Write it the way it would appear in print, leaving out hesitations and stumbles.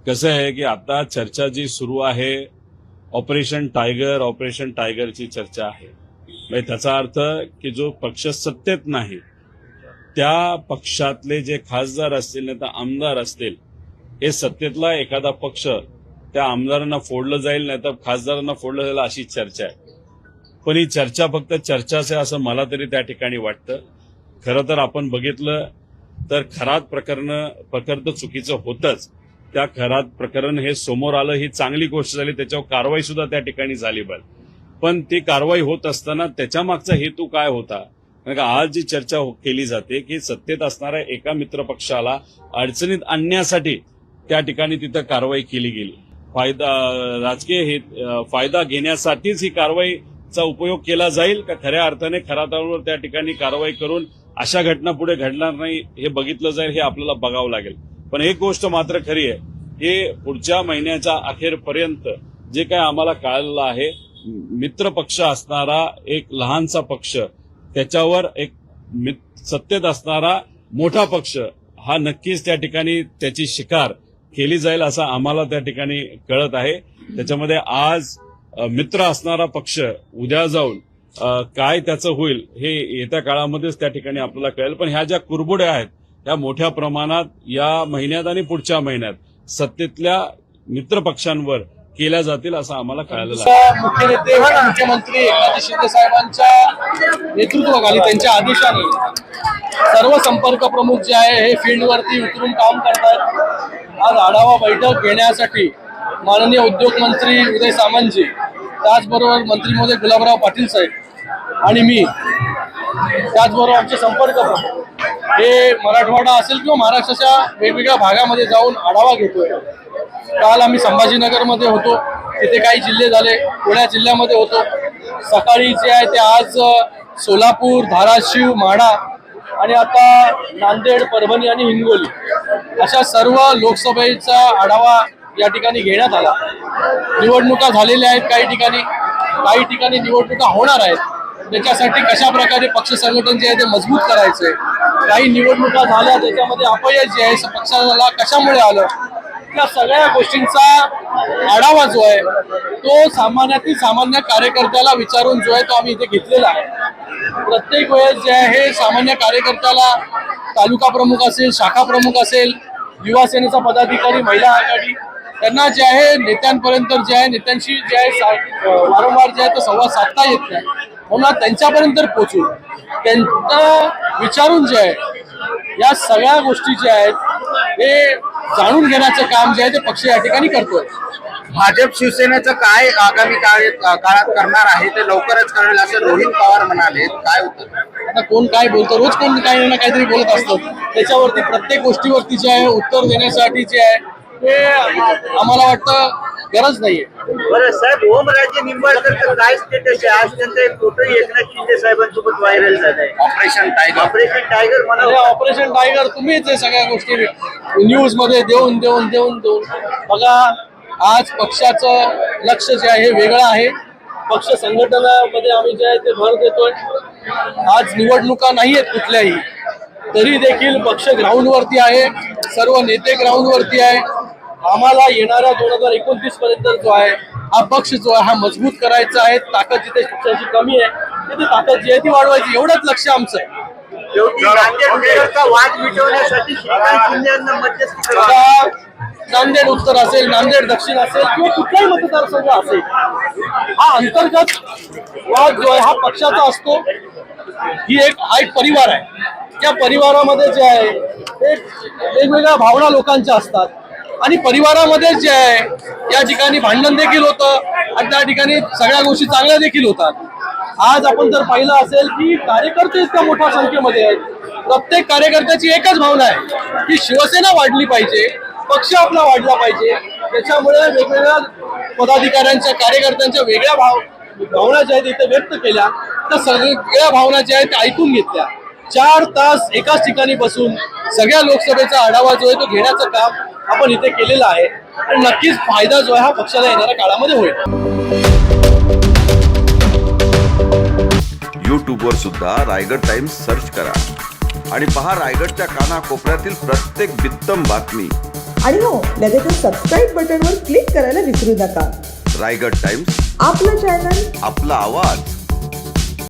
कसं आहे की आता चर्चा जी सुरू आहे ऑपरेशन टायगरची चर्चा आहे। म्हणजे त्याचा अर्थ की जो पक्ष सत्तेत नाही त्या पक्षातले जे खासदार असतील नाही तर आमदार असतील, हे सत्तेतला एखादा पक्ष त्या आमदारांना फोडलं जाईल नाही तर खासदारांना फोडलं जाईल अशी चर्चा आहे। पण ही चर्चा फक्त चर्चाच आहे असं मला तरी त्या ठिकाणी वाटतं। खरं तर आपण बघितलं तर खरात प्रकरण तर चुकीचं होतंच। त्या खरात प्रकरण हे समोर आलं ही चांगली गोष्ट झाली, त्याच्यावर कारवाई सुद्धा त्या ठिकाणी झाली पण ती कारवाई होत असताना त्याच्या मागचा हेतू काय होता? कारण आज जी चर्चा केली जाते की सत्तेत असणाऱ्या एका मित्रपक्षाला अडचणीत आणण्यासाठी त्या ठिकाणी तिथं कारवाई केली गेली। राजकीय फायदा घेण्यासाठीच ही कारवाईचा उपयोग केला जाईल का खऱ्या अर्थाने खरातावर त्या ठिकाणी कारवाई करून अशा घटना पुढे घडणार नाही हे बघितलं जाईल, हे आपल्याला बघावं लागेल। पण एक गोष्ट मात्र खरी आहे, हे पुढच्या महिन्याच्या अखेरपर्यंत जे काय आम्हाला कळालेलं आहे, मित्र पक्ष असणारा एक लहानसा पक्ष त्याच्यावर एक सत्तेत असणारा मोठा पक्ष हा नक्कीच त्या ठिकाणी त्याची शिकार केली जाईल असं आम्हाला त्या ठिकाणी कळत आहे। त्याच्यामध्ये आज मित्र असणारा पक्ष उद्या जाऊन काय त्याचं होईल हे येत्या काळामध्येच त्या ठिकाणी आपल्याला कळेल। पण ह्या ज्या कुरबुड्या आहेत त्या मोठ्या प्रमाणात या महिन्यात आणि पुढच्या महिन्यात सत्तेतल्या मित्र पक्षांवर केल्या जातील असं आम्हाला कळालेलं आहे। मुख्य नेते मुख्यमंत्री एकनाथ शिंदे साहेबांच्या नेतृत्वाखाली त्यांच्या आदेशाने सर्व संपर्क प्रमुख जे आहे हे फील्डवरती उतरून काम करतात। आज आढावा बैठक घेण्यासाठी माननीय उद्योग मंत्री उदय सामंतजी, त्याचबरोबर मंत्री महोदय गुलाबराव पाटील साहेब आणि मी, त्याचबरोबर आमचे संपर्क प्रमुख हे मराठवाडा असेल किंवा महाराष्ट्राच्या वेगवेगळ्या भागामध्ये जाऊन आढावा घेतोय। काल आम्ही संभाजीनगरमध्ये होतो, तिथे काही जिल्हे झाले, पुणे जिल्ह्यामध्ये होतो। सकाळी जे आहे ते आज सोलापूर, धाराशिव, माढा आणि आता नांदेड, परभणी आणि हिंगोली अशा सर्व लोकसभेचा आढावा या ठिकाणी घेण्यात आला। निवडणुका झालेल्या आहेत, काही ठिकाणी निवडणुका होणार आहेत। त्याच्यासाठी कशा प्रकारे पक्ष संघटन जे आहे ते मजबूत करायचंय, काही निवडणुका झाल्या त्याच्यामध्ये अपयश जे आहे पक्षाला कशामुळे आलं, या सगळ्या गोष्टींचा आढावा जो आहे तो सामान्यातील सामान्य कार्यकर्त्याला विचारून जो आहे तो आम्ही इथे घेतलेला आहे। प्रत्येक वेळेस जे आहे हे सामान्य कार्यकर्त्याला तालुका प्रमुख असेल, शाखा प्रमुख असेल, युवा सेनेचा पदाधिकारी, महिला आघाडी, त्यांना जे आहे नेत्यांपर्यंत जे आहे नेत्यांशी जे आहे वारंवार जे आहे तो संवाद साधता येत नाही, म्हणून त्यांच्यापर्यंत पोहोचून त्यांना विचारून जे आहे या सगळ्या गोष्टी ज्या आहेत हे जाणून घेण्याचं काम जे आहे ते पक्ष या ठिकाणी करतोय। भाजप शिवसेनेचं काय आगामी काळात करणार आहे ते लवकरच कळेल असं रोहित पवार म्हणाले, काय उत्तर? आता कोण काय बोलतं, रोज कोण काही ना काहीतरी बोलत असतं, त्याच्यावरती प्रत्येक गोष्टीवरती जे आहे उत्तर देण्यासाठी जे आहे ते आम्हाला वाटतं गरज नाहीये। बरं साहेब, ओमराजे निंबाळकरचं काय स्टेटस आहे? आज त्यांचा एक फोटो एकनाथ शिंदे साहेबांसोबत व्हायरल झालाय, ऑपरेशन टायगर म्हणा। ऑपरेशन टायगर तुम्हीच हे सगळ्या गोष्टी न्यूज मध्ये देऊन बघा, आज पक्षाचं लक्ष जे आहे हे वेगळं आहे। पक्ष संघटनामध्ये आम्ही जे आहे ते भर देतोय। आज निवडणुका नाहीयेत कुठल्याही, तरी देखील पक्ष ग्राउंडवरती आहे, सर्व नेते ग्राउंडवरती आहे। आम्हाला येणाऱ्या 2029 पर्यंत जो आहे हा पक्ष जो आहे हा मजबूत करायचा आहे। ताकद जिथे पक्षाची कमी आहे तिथे ताकद जी आहे ती वाढवायची, एवढंच लक्ष आमचं आहे। वाद मिटवण्यासाठी श्रीकांत शिंदे यांना मध्यस्थी नांदेड उत्तर असेल, नांदेड दक्षिण असेल किंवा कुठलाही मतदारसंघ असेल, हा अंतर्गत वाद जो आहे हा पक्षाचा असतो। हा एक परिवार आहे, त्या परिवारामध्ये जे आहे ते वेगवेगळ्या भावना लोकांच्या असतात आणि परिवारामध्ये जे आहे या ठिकाणी भांडण देखील होतं आणि त्या ठिकाणी सगळ्या गोष्टी चांगल्या देखील होतात। आज आपण जर पाहिलं असेल की कार्यकर्ते इतक्या मोठ्या संख्येमध्ये आहेत, प्रत्येक कार्यकर्त्याची एकच भावना आहे की शिवसेना वाढली पाहिजे, पक्ष आपला वाढला पाहिजे। त्याच्यामुळे वेगवेगळ्या पदाधिकाऱ्यांच्या, कार्यकर्त्यांच्या वेगळ्या भावना ज्या आहेत इथे व्यक्त केल्या, त्या सगळ्या भावना ज्या आहेत त्या ऐकून घेतल्या। 4 तास एकाच ठिकाणी बसून सगळ्या लोकसभेचा आढावा जो आहे तो घेण्याचं काम आपण इथे केलेलं आहे आणि नक्कीच फायदा जो आहे हा पक्षाला येणाऱ्या काळामध्ये होईल। यूट्यूबवर सुद्धा रायगड टाइम्स सर्च करा आणि पहा रायगडच्या कानाकोपऱ्यातील प्रत्येक बित्तम बातमी आणि हो, लगेचच सबस्क्राईब बटनवर क्लिक करायला विसरू नका. रायगड टाइम्स, आपलं चॅनल, आपला आवाज.